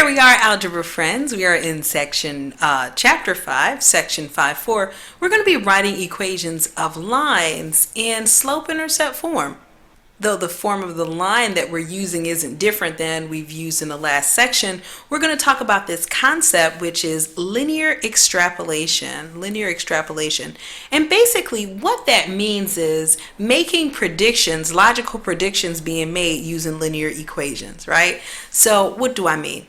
Here we are, algebra friends. We are in section chapter 5, section 5.4. We're going to be writing equations of lines in slope-intercept form. Though the form of the line that we're using isn't different than we've used in the last section, we're going to talk about this concept, which is linear extrapolation. Linear extrapolation. And basically what that means is making predictions, logical predictions being made using linear equations, right? So what do I mean?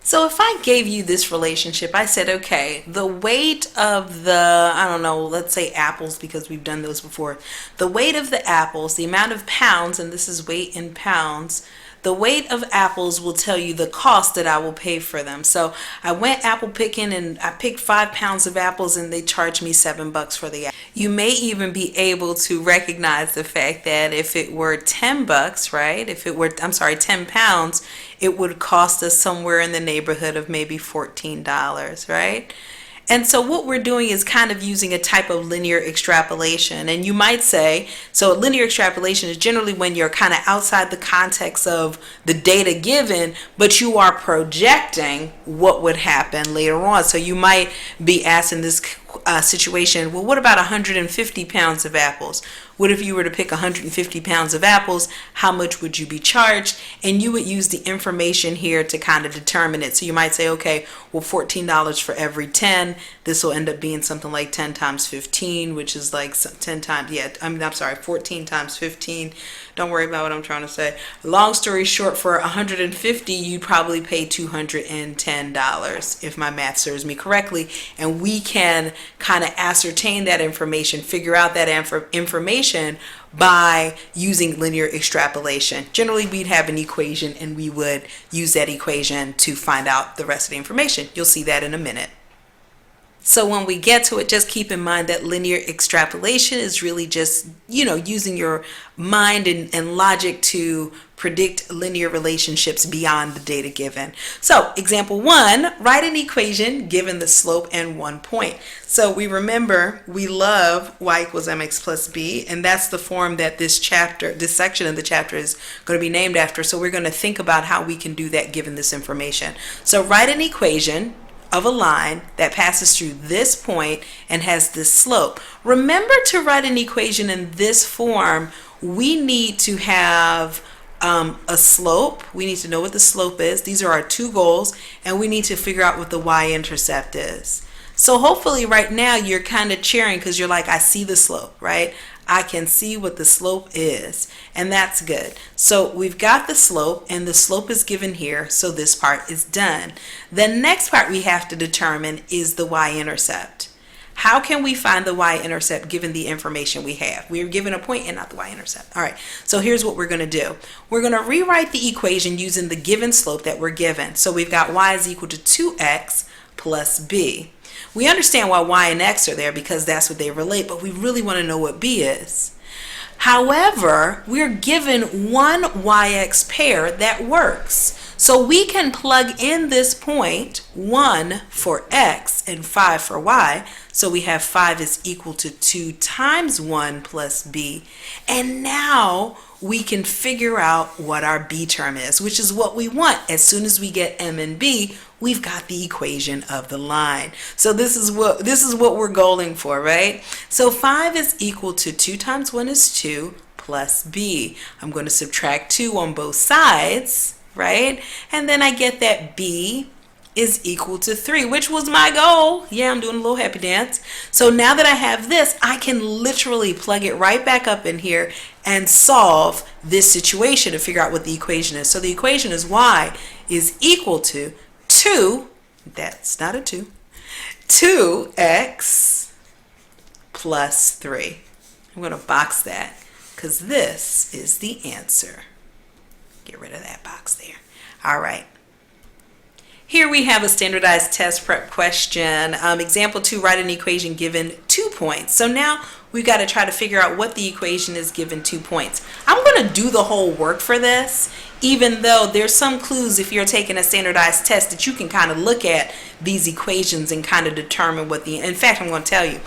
So if I gave you this relationship, I said, okay, the weight of the, I don't know, let's say apples, because we've done those before. The weight of the apples, the amount of pounds, and this is weight in pounds, the weight of apples will tell you the cost that I will pay for them. So I went apple picking and I picked 5 pounds of apples and they charged me $7 for the apple. You may even be able to recognize the fact that if it were $10, right? If it were, 10 pounds, it would cost us somewhere in the neighborhood of maybe $14, right? And so what we're doing is kind of using a type of linear extrapolation. And you might say, so linear extrapolation is generally when you're kind of outside the context of the data given, but you are projecting what would happen later on. So you might be asked in this situation, well, what about 150 pounds of apples? What if you were to pick 150 pounds of apples? How much would you be charged? And you would use the information here to kind of determine it. So you might say, okay, well, $14 for every 10. This will end up being something like 10 times 15, which is like 10 times, 14 times 15. Don't worry about what I'm trying to say. Long story short, for 150, you'd probably pay $210 if my math serves me correctly. And we can kind of ascertain that information, figure out that information by using linear extrapolation. Generally, we'd have an equation and we would use that equation to find out the rest of the information. You'll see that in a minute. So when we get to it, just keep in mind that linear extrapolation is really just, using your mind and logic to predict linear relationships beyond the data given. So example 1, write an equation given the slope and 1 point. So we love y equals mx plus b, and that's the form that this section of the chapter is going to be named after. So we're going to think about how we can do that given this information. So write an equation of a line that passes through this point and has this slope. Remember, to write an equation in this form, we need to have a slope. We need to know what the slope is. These are our two goals, and we need to figure out what the y-intercept is. So hopefully right now you're kind of cheering because you're like, I see the slope, right? I can see what the slope is, and that's good. So we've got the slope, and the slope is given here, so this part is done. The next part we have to determine is the y-intercept. How can we find the y-intercept given the information we have? We're given a point and not the y-intercept. All right, so here's what we're going to do. We're going to rewrite the equation using the given slope that we're given. So we've got y is equal to 2x plus b. We understand why y and x are there because that's what they relate, but we really want to know what b is. However, we're given one yx pair that works. So we can plug in this point, 1 for x and 5 for y. So we have 5 is equal to 2 times 1 plus b. And now we can figure out what our b term is, which is what we want. As soon as we get m and b, we've got the equation of the line. So this is what we're goaling for, right? So 5 is equal to 2 times 1 is 2 plus b. I'm going to subtract 2 on both sides, right? And then I get that b is equal to 3, which was my goal. Yeah, I'm doing a little happy dance. So now that I have this, I can literally plug it right back up in here and solve this situation to figure out what the equation is. So the equation is y is equal to 2, that's not a 2, 2x plus 3. I'm going to box that because this is the answer. Get rid of that box there. All right. Here we have a standardized test prep question. Example 2, write an equation given 2 points. So now we've got to try to figure out what the equation is given 2 points. I'm going to do the whole work for this, even though there's some clues if you're taking a standardized test that you can kind of look at these equations and kind of determine what in fact, I'm going to tell you.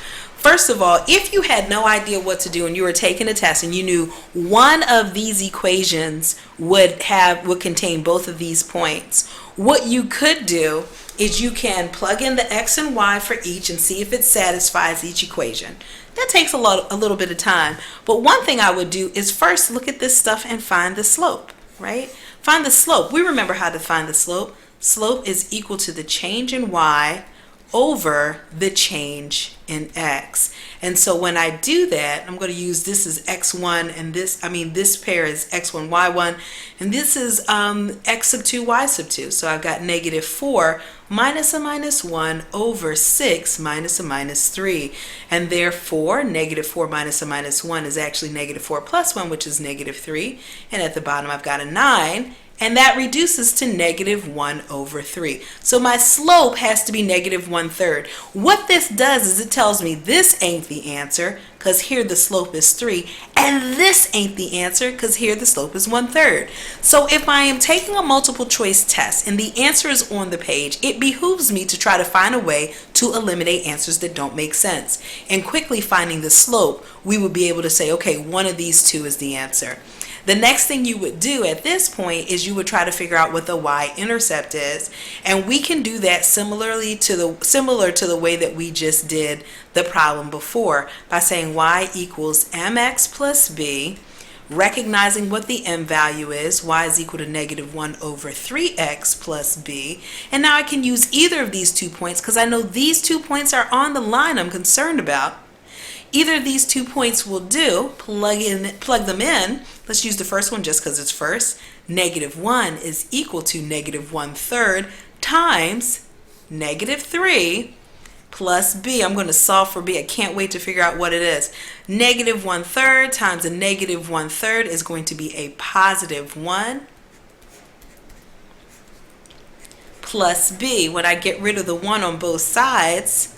first of all, if you had no idea what to do and you were taking a test and you knew one of these equations would contain both of these points, what you could do is you can plug in the x and y for each and see if it satisfies each equation. That takes a little bit of time. But one thing I would do is first look at this stuff and find the slope, right? Find the slope. We remember how to find the slope. Slope is equal to the change in y over the change in x. And so when I do that, I'm going to use this as x1 and this pair is x1, y1, and this is x sub 2, y sub 2. So I've got negative 4 minus a minus 1 over 6 minus a minus 3. And therefore, negative 4 minus a minus 1 is actually negative 4 plus 1, which is negative 3. And at the bottom, I've got a 9. And that reduces to negative 1 over 3. So my slope has to be negative 1/3. What this does is it tells me this ain't the answer because here the slope is 3, and this ain't the answer because here the slope is 1/3. So if I am taking a multiple choice test and the answer is on the page, it behooves me to try to find a way to eliminate answers that don't make sense. And quickly finding the slope, we would be able to say, okay, one of these two is the answer. The next thing you would do at this point is you would try to figure out what the y-intercept is, and we can do that similar to the way that we just did the problem before by saying y equals mx plus b, recognizing what the m value is. Y is equal to negative 1 over 3x plus b, and now I can use either of these 2 points because I know these 2 points are on the line I'm concerned about. Either of these 2 points will do. Plug them in. Let's use the first one just because it's first. Negative 1 is equal to negative 1/3 times negative 3 plus b. I'm going to solve for b. I can't wait to figure out what it is. Negative 1/3 times a negative 1/3 is going to be a positive 1 plus b. When I get rid of the 1 on both sides,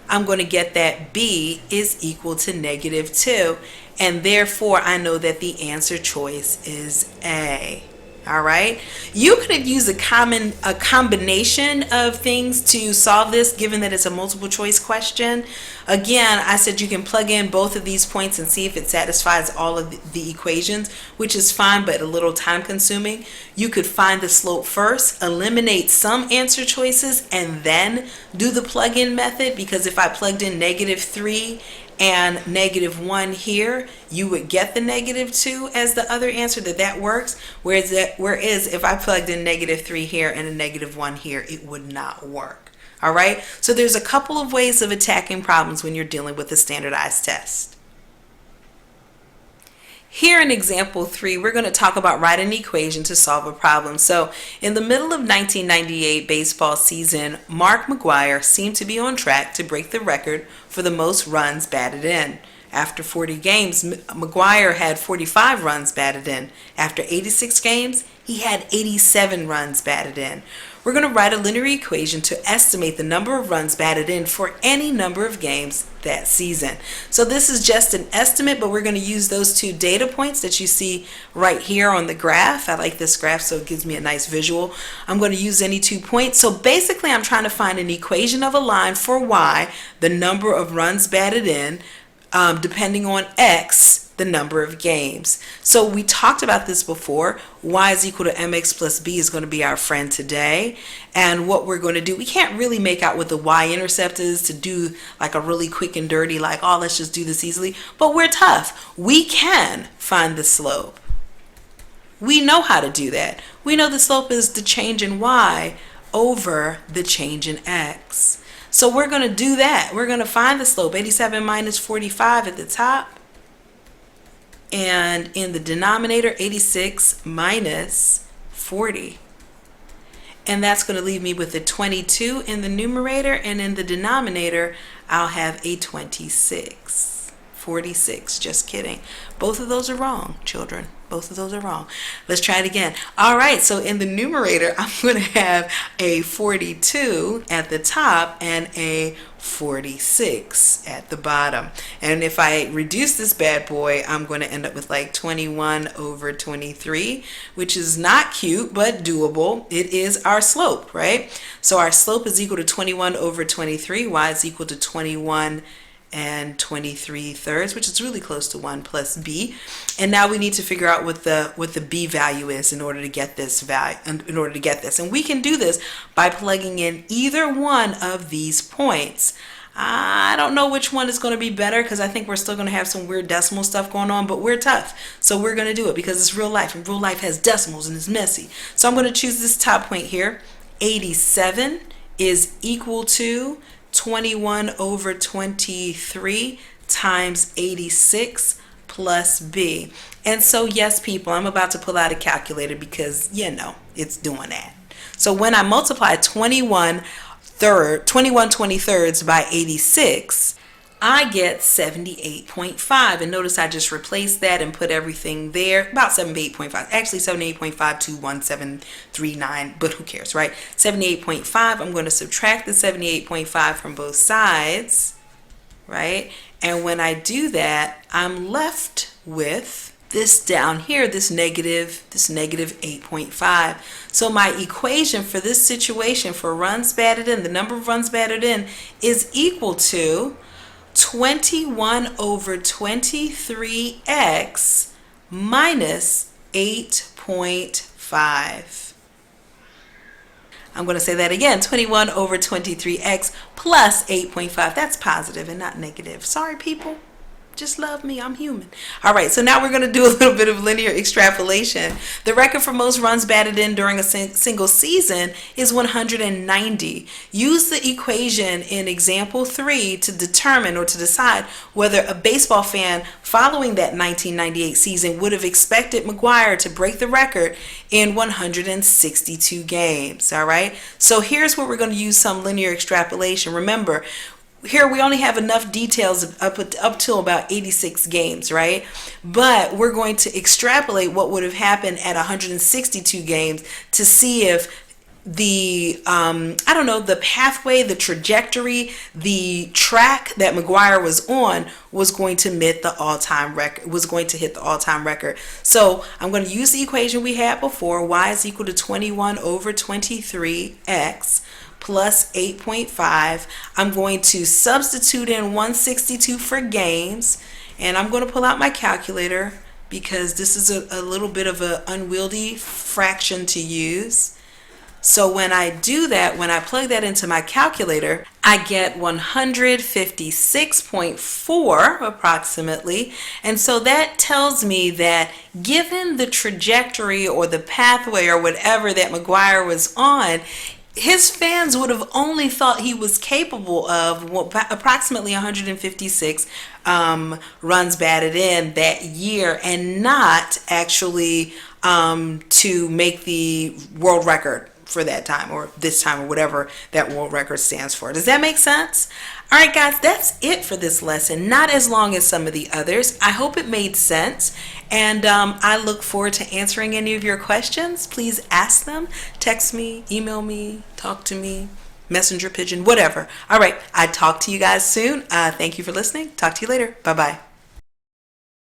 I'm going to get that b is equal to negative 2, and therefore I know that the answer choice is A. All right, you could have used a combination of things to solve this, given that it's a multiple choice question. Again, I said you can plug in both of these points and see if it satisfies all of the equations, which is fine, but a little time consuming. You could find the slope first, eliminate some answer choices, and then do the plug-in method, because if I plugged in negative 3 and negative 1 here, you would get the negative 2 as the other answer. That works. Whereas if I plugged in negative 3 here and a negative 1 here, it would not work. All right, so there's a couple of ways of attacking problems when you're dealing with a standardized test. Here in example 3, we're going to talk about writing an equation to solve a problem. So in the middle of 1998 baseball season, Mark McGwire seemed to be on track to break the record for the most runs batted in. After 40 games, McGwire had 45 runs batted in. After 86 games, he had 87 runs batted in. We're going to write a linear equation to estimate the number of runs batted in for any number of games that season. So this is just an estimate, but we're going to use those 2 data points that you see right here on the graph. I like this graph, so it gives me a nice visual. I'm going to use any 2 points. So basically, I'm trying to find an equation of a line for y, the number of runs batted in, depending on x, the number of games. So we talked about this before. Y is equal to mx plus b is going to be our friend today. And what we're going to do, we can't really make out what the y-intercept is to do like a really quick and dirty, like, oh, let's just do this easily. But we're tough. We can find the slope. We know how to do that. We know the slope is the change in y over the change in x. So we're going to do that. We're going to find the slope, 87 minus 45 at the top. And in the denominator, 86 minus 40. And that's going to leave me with a 22 in the numerator, and in the denominator, I'll have a 26. 46, just kidding. Both of those are wrong, children. Both of those are wrong. Let's try it again. All right, so in the numerator, I'm going to have a 42 at the top and a 46 at the bottom. And if I reduce this bad boy, I'm going to end up with like 21 over 23, which is not cute, but doable. It is our slope, right? So our slope is equal to 21 over 23. Y is equal to 21 and 23 thirds, which is really close to 1 plus b. And now we need to figure out what the b value is in order to get this value, and we can do this by plugging in either one of these points. I don't know which one is going to be better because I think we're still going to have some weird decimal stuff going on, but we're tough. So we're going to do it because it's real life, and real life has decimals and it's messy. So I'm going to choose this top point here. 87 is equal to 21 over 23 times 86 plus b. And so yes, people, I'm about to pull out a calculator because, it's doing that. So when I multiply 21 23rds by 86, I get 78.5. And notice I just replaced that and put everything there. About 78.5. Actually 78.5211739, but who cares, right? 78.5. I'm going to subtract the 78.5 from both sides, right? And when I do that, I'm left with this down here, this negative 8.5. So my equation for this situation for runs batted in, the number of runs batted in, is equal to 21 over 23x minus 8.5. I'm going to say that again, 21 over 23x plus 8.5. That's positive and not negative. Sorry, people. Just love me. I'm human. All right, so now we're going to do a little bit of linear extrapolation. The record for most runs batted in during a single season is 190. Use the equation in example 3 to determine or to decide whether a baseball fan following that 1998 season would have expected McGwire to break the record in 162 games. All right, so here's where we're going to use some linear extrapolation. Remember, here we only have enough details up till about 86 games, right? But we're going to extrapolate what would have happened at 162 games to see if the the pathway, the trajectory, the track that McGwire was on was going to hit the all-time record. So I'm going to use the equation we had before. Y is equal to 21 over 23x plus 8.5. I'm going to substitute in 162 for games, and I'm going to pull out my calculator because this is a little bit of an unwieldy fraction to use. So when I do that, when I plug that into my calculator, I get 156.4 approximately. And so that tells me that given the trajectory or the pathway or whatever that McGwire was on, his fans would have only thought he was capable of approximately 156 runs batted in that year, and not actually to make the world record for that time or this time or whatever that world record stands for. Does that make sense? All right, guys, that's it for this lesson. Not as long as some of the others. I hope it made sense, and I look forward to answering any of your questions. Please ask them. Text me, email me, talk to me, messenger pigeon, whatever. All right, I talk to you guys soon. Thank you for listening. Talk to you later. Bye-bye.